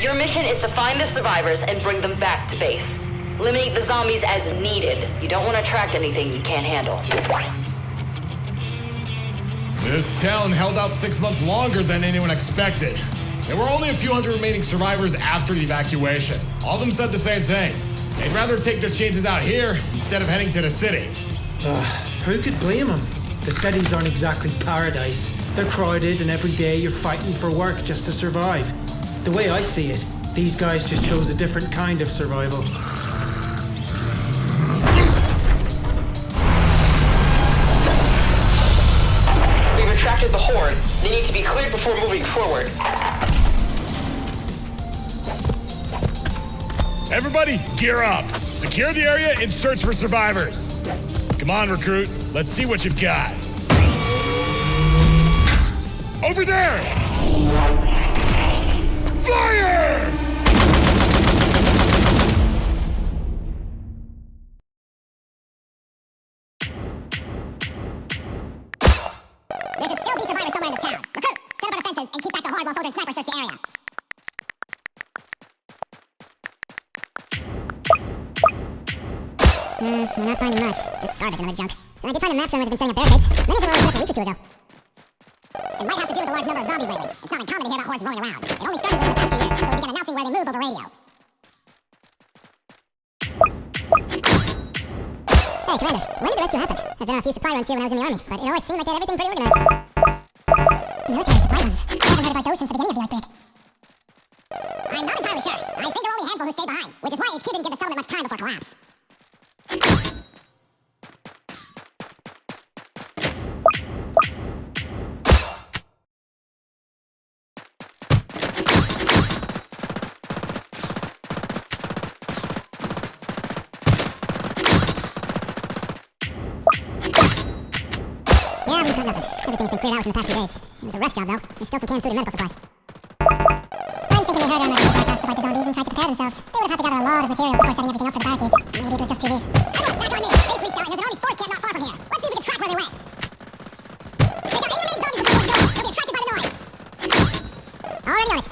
Your mission is to find the survivors and bring them back to base. Eliminate the zombies as needed. You don't want to attract anything you can't handle. This town held out 6 months longer than anyone expected. There were only a few hundred remaining survivors after the evacuation. All of them said the same thing. They'd rather take their chances out here instead of heading to the city. Who could blame them? The cities aren't exactly paradise. They're crowded and every day you're fighting for work just to survive. The way I see it, these guys just chose a different kind of survival. We've attracted the horde. They need to be cleared before moving forward. Everybody, gear up. Secure the area and search for survivors. Come on, recruit. Let's see what you've got. Over there! Fire! There should still be survivors somewhere in this town. Recruit, set up our defenses and keep back the horde while soldiers and snipers search the area. We're not finding much. Just garbage and other junk. I did find a map showing where they've been setting up barricades. Many of them were only a week or two ago. It might have to do with the large number of zombies lately. It's not uncommon to hear about hordes roaming around. It only started within the past 2 years, so we began announcing where they move over radio. Hey, Commander, when did the rescue happen? I've been on a few supply runs here when I was in the army, but it always seemed like they had everything pretty organized. Military supply runs? I haven't heard about those since the beginning of the outbreak. I'm not entirely sure. I think there were only a handful who stayed behind, which is why HQ didn't give the settlement much time before collapse. Yeah, we've got nothing. Everything's been cleared out within the past few days. It was a rush job, though. There's still some canned food and medical supplies. I'm thinking they heard our medical attack us to fight the zombies and tried to prepare themselves. They would have had to gather a lot of materials before setting everything up for the barricades. Maybe it was just too late. Everyone, back on me! Base reached out and there's an army force camp not far from here. Let's see if we can track where they went. They got 8 remaining zombies before we're sure. They'll be attracted by the noise. Already on it.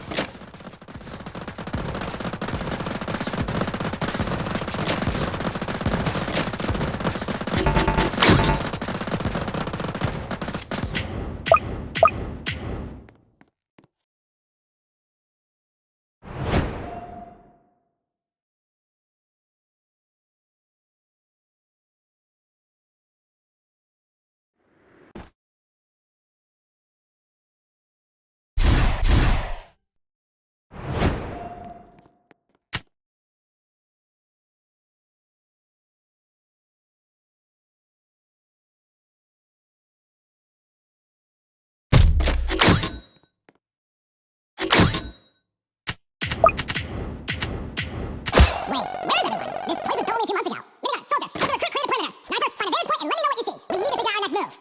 Wait, where is everyone? This place was built only a few months ago. Minigun, soldier, help the recruit create a perimeter. Sniper, find a vantage point and let me know what you see. We need to figure out our next move.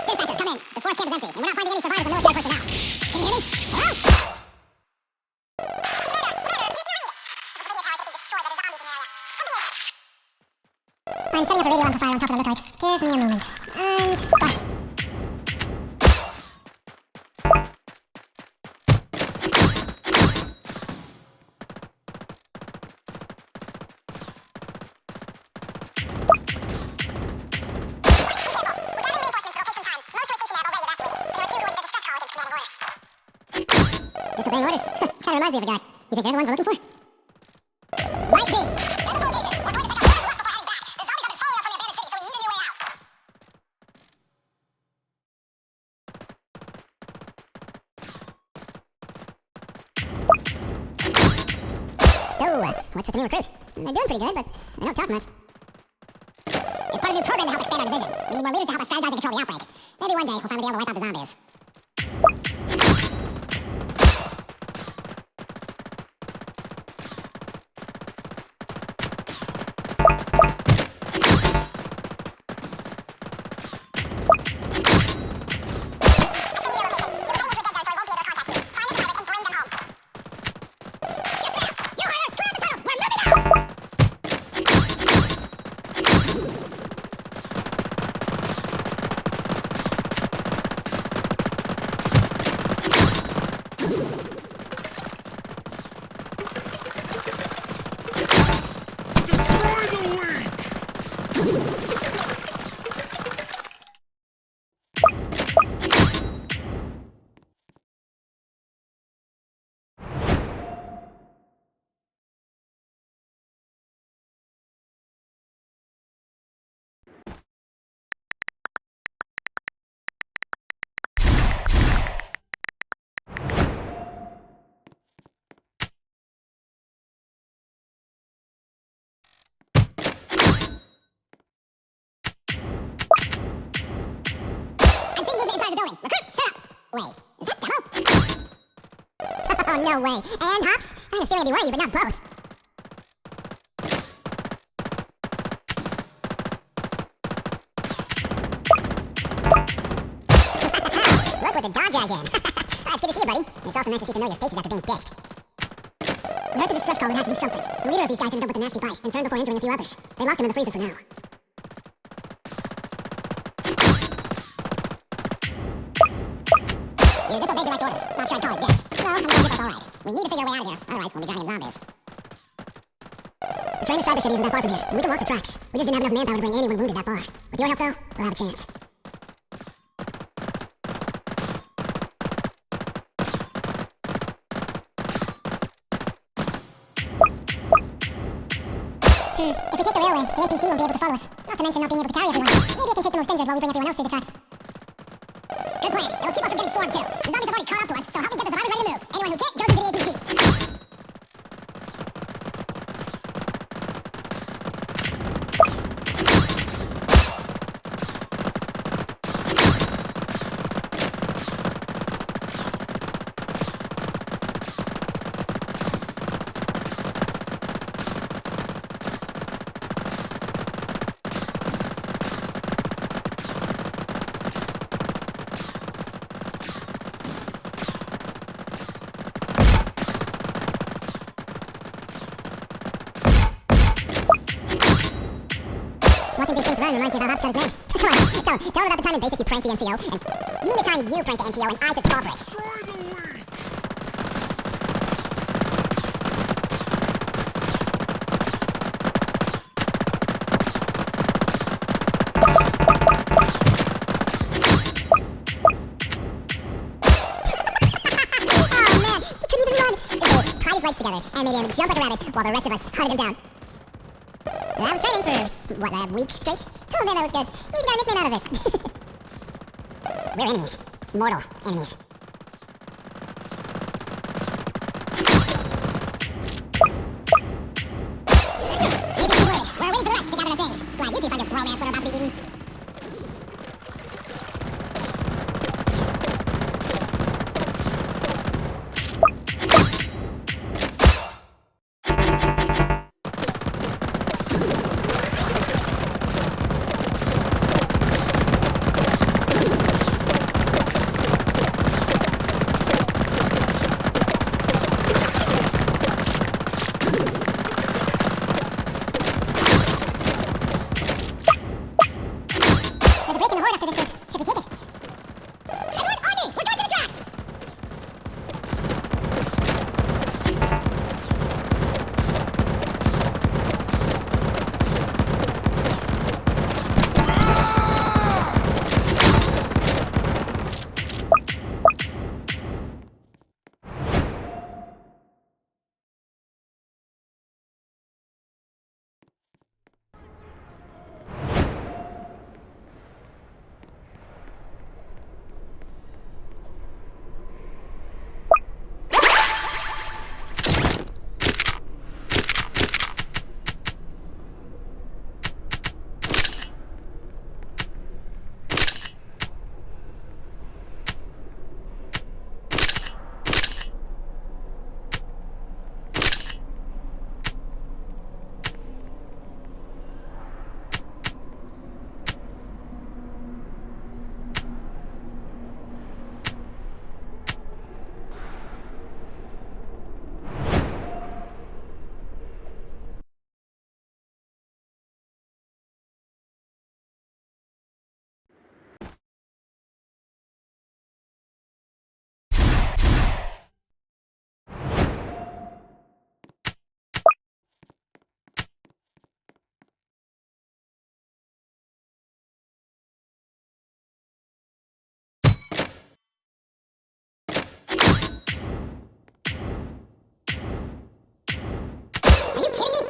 Dispatcher, come in. The force camp is empty, and we're not finding any survivors or military personnel. Can you hear me? Hello? I'm setting up a radio amplifier on top of the lookout. Give me a moment. And... bye. Disobeying orders. Kinda reminds me of a guy. You think they're the ones we're looking for? Might be. Send us location. We're going to pick up whatever's left before heading back. The zombies have been following us from the abandoned city, so we need a new way out. So, what's with the new recruit? They're doing pretty good, but they don't talk much. It's part of a new program to help expand our division. We need more leaders to help us strategize and control the outbreak. Maybe one day we'll finally be able to wipe out the zombies. I'm seeing movement inside the building. Recruit, set up. Wait, is that Demo? Oh, no way. And Hops? I had a feeling it'd be one of you, but not both. Look what the dodge again. It's good to see you, buddy. And it's also nice to see familiar faces after being ditched. We heard the distress call and had to do something. The leader of these guys ended up with a nasty bite and turned before injuring a few others. They locked him in the freezer for now. You disobeyed direct orders. Not sure I'd call it ditched. Well, I'm glad that's alright. We need to figure a way out of here. Otherwise, we'll be drowning in zombies. The train to Cyber City isn't that far from here, and we can walk the tracks. We just didn't have enough manpower to bring anyone wounded that far. With your help, though, we'll have a chance. If we take the railway, the APC won't be able to follow us. Not to mention not being able to carry everyone. Maybe I can take the most injured while we bring everyone else through the tracks. Good plan. It'll keep us from getting swarmed too. The zombies have already caught up to us, so help me get the survivors ready to move. Anyone who can't goes into the APC. Watching these things run reminds me of how Hops got his name. Come on, tell him about the time in Basic you pranked the NCO, and you mean the time you pranked the NCO and I took the fall for it. Oh man, he couldn't even run! They tied his legs together and made him jump like a rabbit while the rest of us hunted him down. I was training for, what, a week straight? Oh man, that was good. We got a nickname out of it. We're enemies. Mortal enemies. We're waiting for the rest to gather their things. Glad you two found your bromance when we're about to be eaten.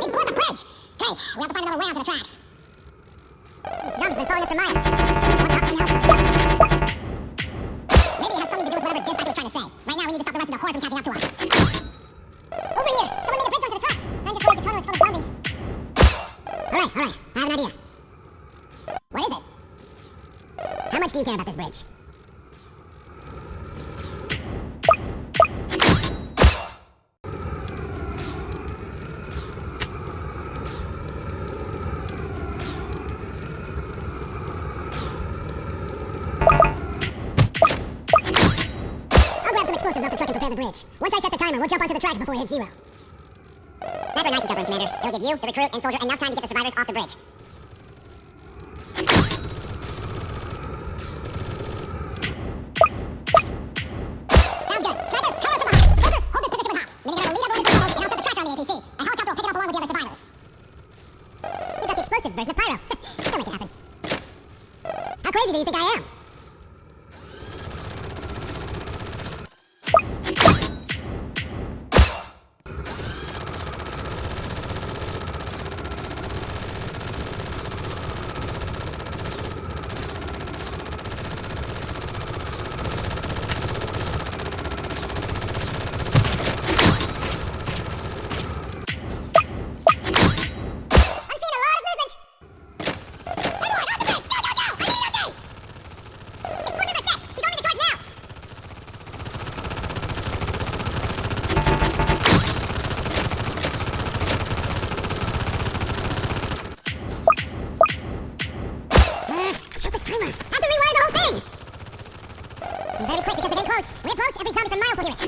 They blew up the bridge! Great, we have to find another way onto the tracks. This zombie's been following us for miles. Maybe it has something to do with whatever Dispatcher was trying to say. Right now, we need to stop the rest of the horde from catching up to us. Over here! Someone made a bridge onto the tracks! I'm just worried the tunnel is full of zombies. Alright, I have an idea. What is it? How much do you care about this bridge? I'll grab some explosives off the truck and prepare the bridge. Once I set the timer, we'll jump onto the tracks before it hits zero. Sniper and I can cover him, Commander. It'll give you, the recruit, and soldier enough time to get the survivors off the bridge. Sounds good. Sniper, cover us from behind. Soldier, hold this position with Hops. Minigun will lead everyone into the tunnels, and I'll set the tracker on the APC. A helicopter will pick it up along with the other survivors. We've got the explosives version of Pyro. Don't make it happen. How crazy do you think I am? I'm seeing a lot of movement! Everyone, on the bridge! Go, go, go! I need an update! Explosives are set! He's on me to charge now! Stop this timer! I have to rewire the whole thing! We better be quick because we're getting close. When we're close, every zombie for miles will hear it.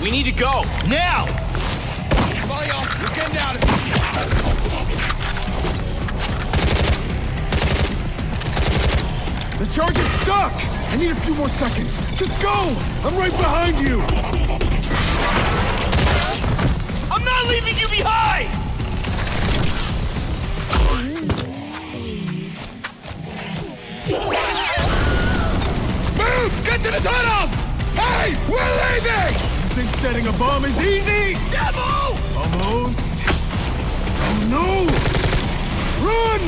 We need to go, now! Come on, y'all. We're getting down. The charge is stuck! I need a few more seconds. Just go! I'm right behind you! I'm not leaving you behind! Move! Get to the tunnels! Hey! We're leaving! You think setting a bomb is easy? Devil! Almost. Oh no! Run!